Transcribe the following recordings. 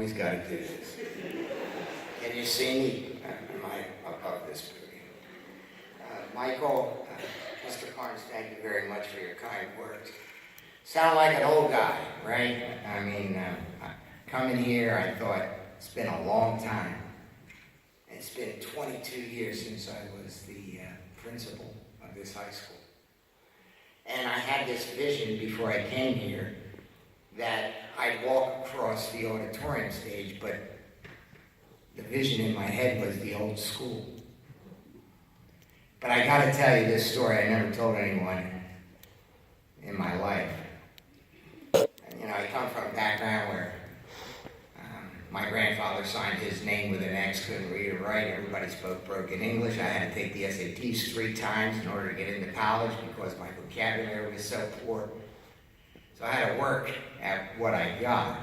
He's got to do this. Can you see me? Am I above this podium? Michael, Mr. Carnes, thank you very much for your kind words. Sound like an old guy, right? I mean, coming here, I thought it's been a long time. It's been 22 years since I was the principal of this high school. And I had this vision before I came here that I'd walk across the auditorium stage, but the vision in my head was the old school. But I gotta tell you this story I never told anyone in my life. You know, I come from a background where my grandfather signed his name with an X, couldn't read or write, everybody spoke broken English. I had to take the SATs 3 times in order to get into college because my vocabulary was so poor. So I had to work at what I got.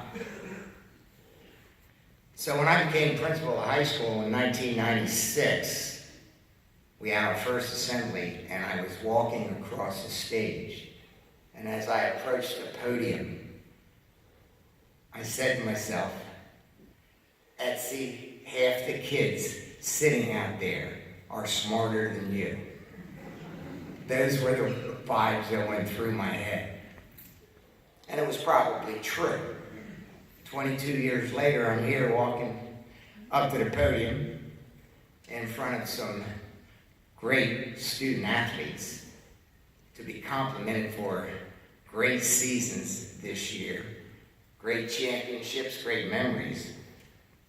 So when I became principal of high school in 1996, we had our first assembly, and I was walking across the stage. And as I approached the podium, I said to myself, Iezzi, half the kids sitting out there are smarter than you. Those were the vibes that went through my head. And it was probably true. 22 years later, I'm here walking up to the podium in front of some great student athletes to be complimented for great seasons this year, great championships, great memories.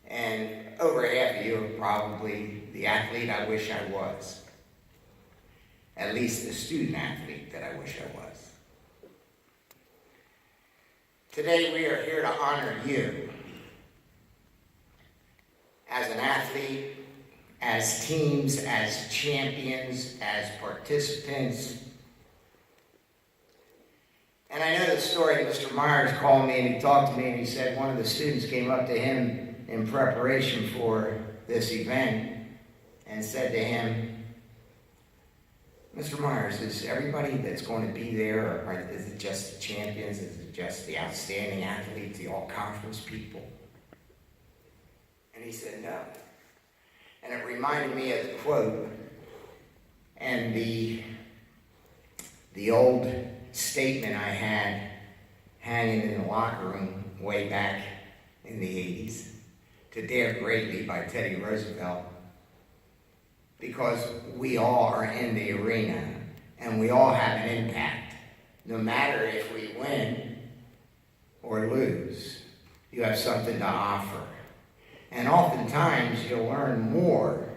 And over half of you are probably the athlete I wish I was. At least the student athlete that I wish I was. Today we are here to honor you as an athlete, as teams, as champions, as participants. And I know the story. Mr. Myers called me and he talked to me and he said one of the students came up to him in preparation for this event and said to him, Mr. Myers, is everybody that's going to be there, or is it just the champions? Is it just the outstanding athletes, the all-conference people? And he said, no. And it reminded me of the quote and the old statement I had hanging in the locker room way back in the 80s, "To dare greatly" by Teddy Roosevelt. Because we all are in the arena and we all have an impact. No matter if we win or lose, you have something to offer. And oftentimes you'll learn more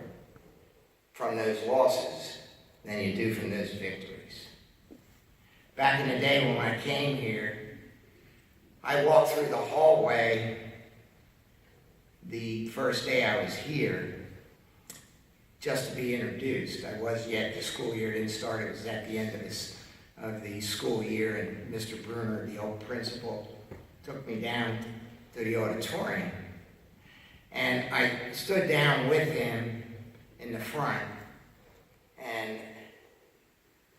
from those losses than you do from those victories. Back in the day when I came here, I walked through the hallway the first day I was here just to be introduced. I was yet, the school year didn't start, it was at the end of the school year, and Mr. Bruner, the old principal, took me down to the auditorium. And I stood down with him in the front, and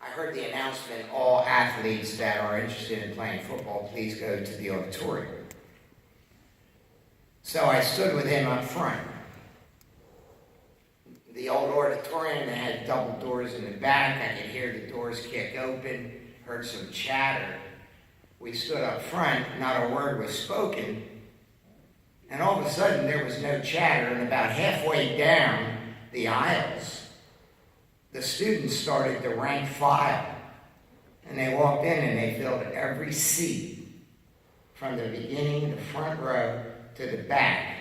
I heard the announcement, all athletes that are interested in playing football, please go to the auditorium. So I stood with him up front. The old auditorium that had double doors in the back, I could hear the doors kick open, heard some chatter. We stood up front, not a word was spoken, and all of a sudden there was no chatter, and about halfway down the aisles, the students started to rank file, and they walked in and they filled every seat from the beginning, the front row, to the back,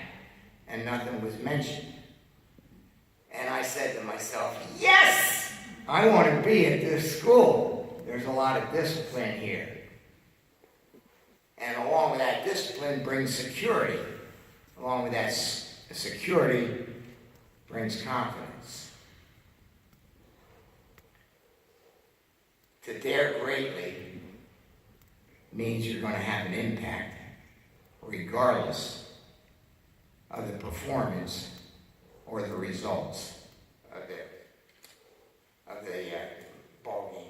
and nothing was mentioned. And I said to myself, yes, I want to be at this school. There's a lot of discipline here. And along with that discipline brings security. Along with that security brings confidence. To dare greatly means you're going to have an impact regardless of the performance or the results of the ball game.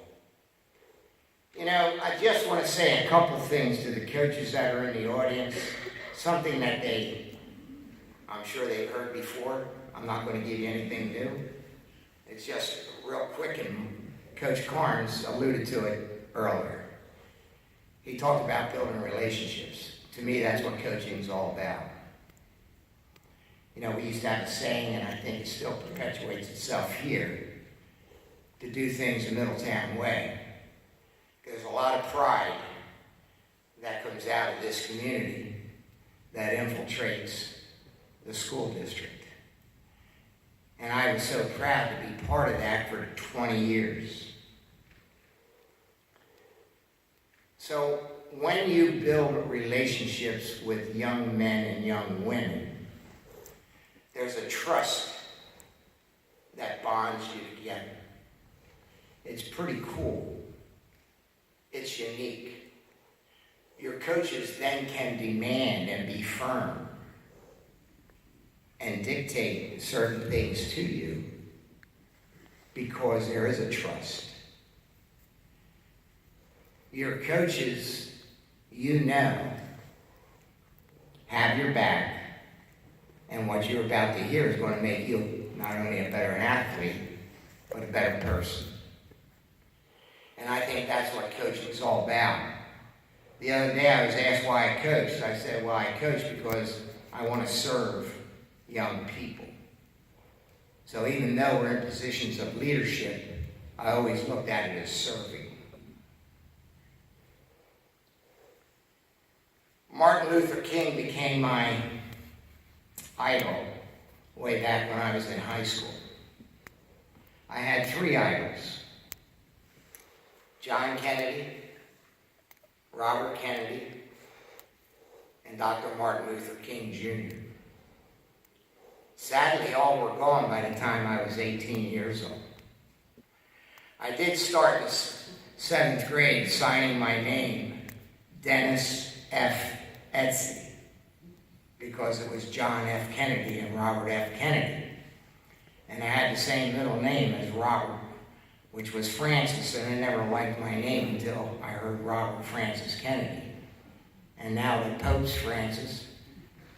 You know, I just want to say a couple things to the coaches that are in the audience, something that they I'm sure they've heard before. I'm not going to give you anything new. It's just real quick, and Coach Carnes alluded to it earlier. He talked about building relationships. To me, that's what coaching is all about. You know, we used to have a saying, and I think it still perpetuates itself here, to do things the Middletown way. There's a lot of pride that comes out of this community that infiltrates the school district. And I was so proud to be part of that for 20 years. So when you build relationships with young men and young women, there's a trust that bonds you together. It's pretty cool. It's unique. Your coaches then can demand and be firm and dictate certain things to you because there is a trust. Your coaches, you know, have your back, and what you're about to hear is going to make you not only a better athlete, but a better person. And I think that's what coaching is all about. The other day I was asked why I coached. I said, well, I coach because I want to serve young people. So even though we're in positions of leadership, I always looked at it as serving. Martin Luther King became my idol way back when I was in high school. I had 3 idols: John Kennedy, Robert Kennedy, and Dr. Martin Luther King Jr. Sadly, all were gone by the time I was 18 years old. I did start in 7th grade signing my name, Dennis F. Iezzi, because it was John F. Kennedy and Robert F. Kennedy. And I had the same middle name as Robert, which was Francis, and I never liked my name until I heard Robert Francis Kennedy. And now the Pope's Francis,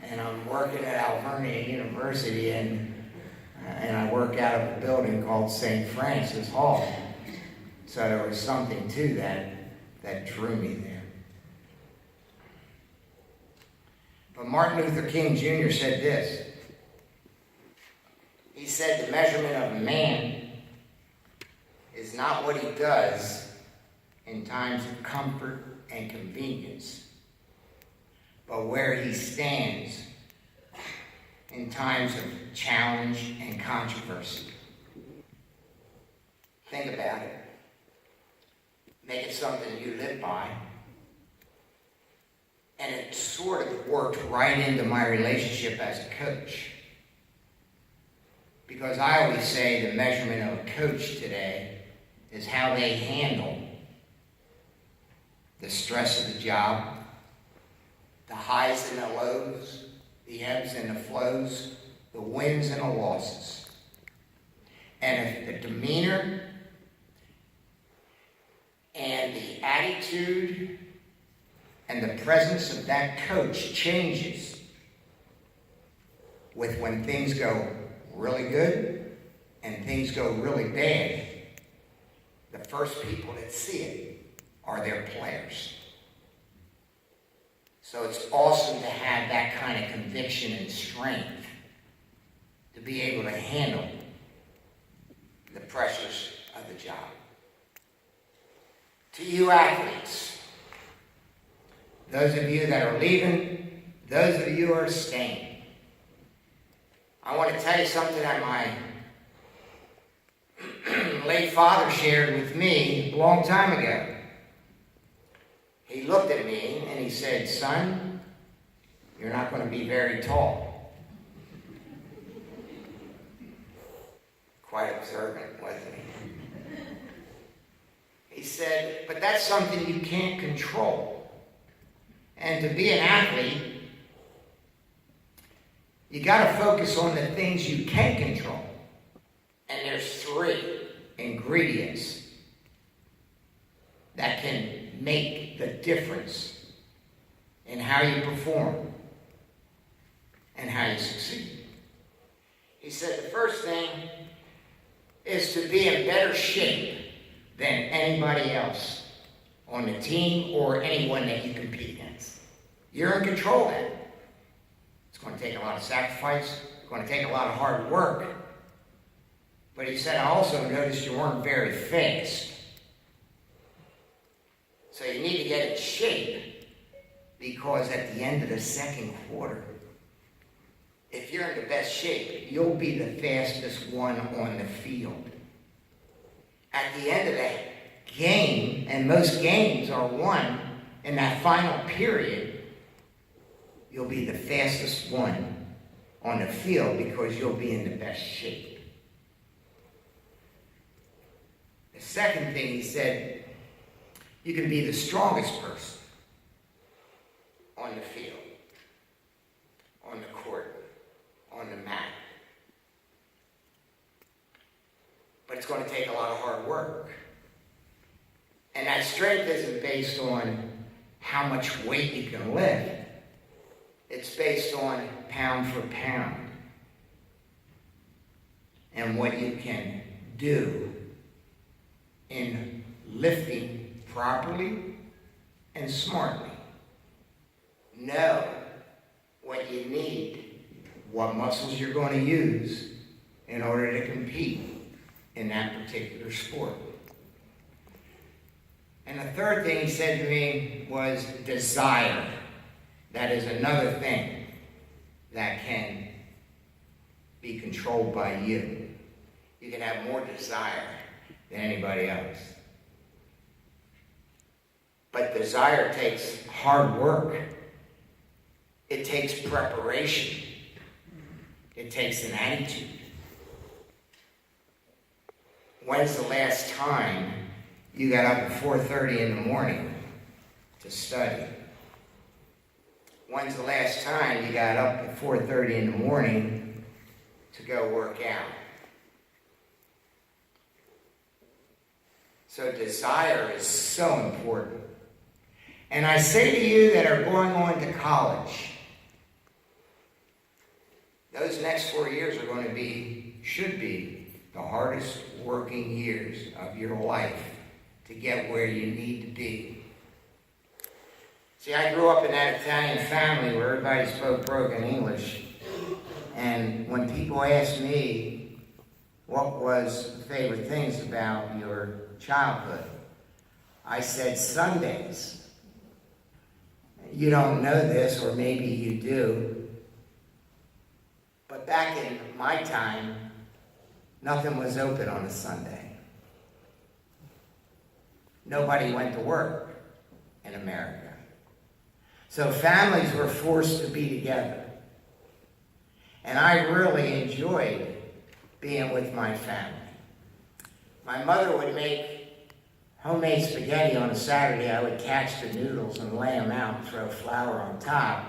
and I'm working at Alvernia University, and I work out of a building called St. Francis Hall. So there was something to that drew me there. But Martin Luther King Jr. said this. He said, the measurement of a man is not what he does in times of comfort and convenience, but where he stands in times of challenge and controversy. Think about it. Make it something you live by. And it sort of worked right into my relationship as a coach. Because I always say the measurement of a coach today is how they handle the stress of the job, the highs and the lows, the ebbs and the flows, the wins and the losses. And if the demeanor and the attitude and the presence of that coach changes with when things go really good and things go really bad, the first people that see it are their players. So it's awesome to have that kind of conviction and strength to be able to handle the pressures of the job. To you athletes, those of you that are leaving, those of you who are staying, I want to tell you something that my late father shared with me a long time ago. He looked at me and he said, son, you're not going to be very tall. Quite observant, wasn't he? He said, but that's something you can't control. And to be an athlete, you got to focus on the things you can control. And there's 3 ingredients that can make the difference in how you perform and how you succeed. He said the first thing is to be in better shape than anybody else on the team or anyone that you compete against. You're in control of that. It's going to take a lot of sacrifice. It's going to take a lot of hard work. But he said, I also noticed you weren't very fast. So you need to get in shape, because at the end of the second quarter, if you're in the best shape, you'll be the fastest one on the field. At the end of that game, and most games are won in that final period, you'll be the fastest one on the field because you'll be in the best shape. The second thing he said, you can be the strongest person on the field, on the court, on the mat. But it's going to take a lot of hard work. And that strength isn't based on how much weight you can lift. It's based on pound for pound and what you can do in lifting properly and smartly. Know what you need, what muscles you're going to use in order to compete in that particular sport. And the third thing he said to me was desire. That is another thing that can be controlled by you. You can have more desire than anybody else. But desire takes hard work. It takes preparation. It takes an attitude. When's the last time you got up at 4:30 in the morning to study? When's the last time you got up at 4:30 in the morning to go work out? So desire is so important. And I say to you that are going on to college, those next 4 years are going to be, should be, the hardest working years of your life to get where you need to be. See, I grew up in that Italian family where everybody spoke broken English. And when people asked me what was the favorite things about your childhood, I said Sundays. You don't know this, or maybe you do. But back in my time, nothing was open on a Sunday. Nobody went to work in America. So families were forced to be together. And I really enjoyed being with my family. My mother would make homemade spaghetti on a Saturday. I would catch the noodles and lay them out and throw flour on top.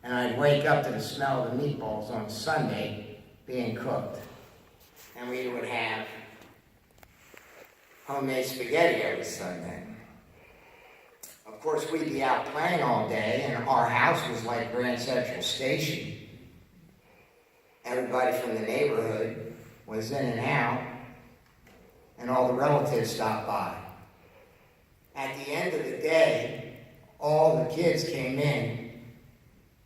And I'd wake up to the smell of the meatballs on Sunday being cooked. And we would have homemade spaghetti every Sunday. Of course, we'd be out playing all day, and our house was like Grand Central Station. Everybody from the neighborhood was in and out, and all the relatives stopped by. At the end of the day, all the kids came in,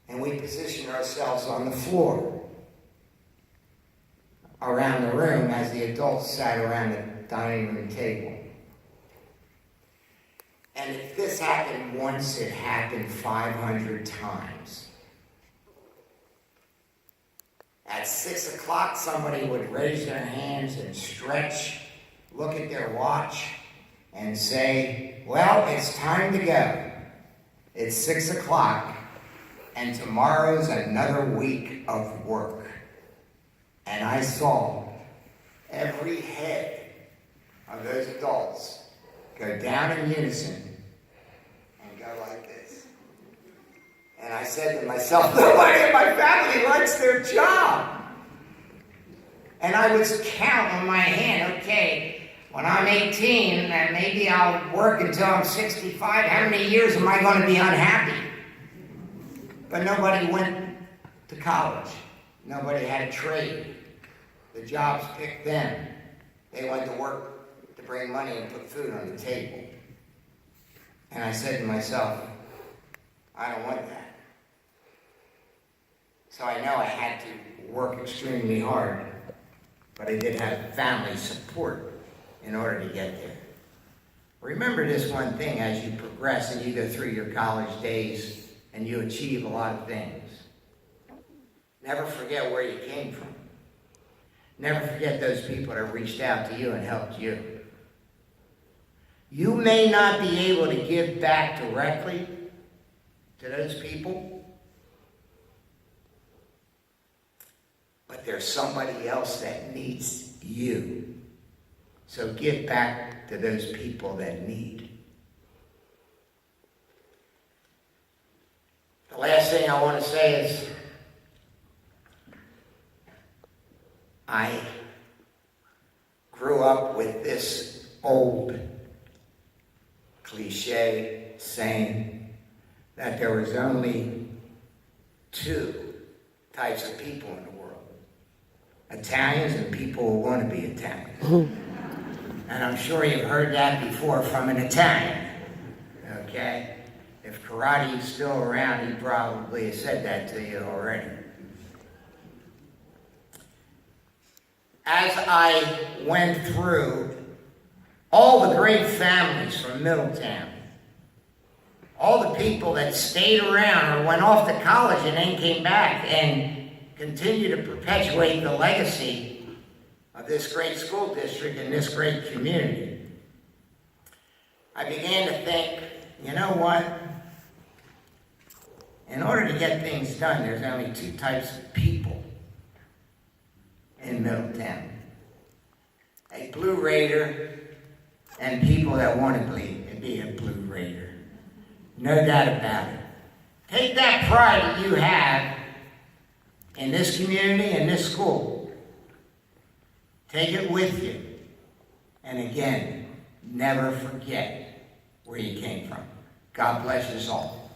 and we positioned ourselves on the floor around the room as the adults sat around the dining room table. And if this happened once, it happened 500 times. At 6 o'clock, somebody would raise their hands and stretch, look at their watch, and say, well, it's time to go. It's 6 o'clock, and tomorrow's another week of work. And I saw every head of those adults go down in unison and go like this. And I said to myself, nobody in my family likes their job. And I would count on my hand, okay, when I'm 18, then maybe I'll work until I'm 65. How many years am I going to be unhappy? But nobody went to college. Nobody had a trade. The jobs picked them. They went to work to bring money and put food on the table. And I said to myself, I don't want that. So I know I had to work extremely hard, but I did have family support in order to get there. Remember this one thing as you progress and you go through your college days and you achieve a lot of things. Never forget where you came from. Never forget those people that reached out to you and helped you. You may not be able to give back directly to those people, but there's somebody else that needs you. So give back to those people that need. The last thing I want to say is, I grew up with this old cliche saying that there was only two types of people in the world. Italians and people who want to be Italians. And I'm sure you've heard that before from an Italian, okay? If Karate's still around, he probably has said that to you already. As I went through all the great families from Middletown, all the people that stayed around or went off to college and then came back and continue to perpetuate the legacy of this great school district and this great community, I began to think, you know what? In order to get things done, there's only two types of people in Middletown. A Blue Raider and people that want to be a Blue Raider. No doubt about it. Take that pride that you have in this community and this school. Take it with you. And again, never forget where you came from. God bless us all.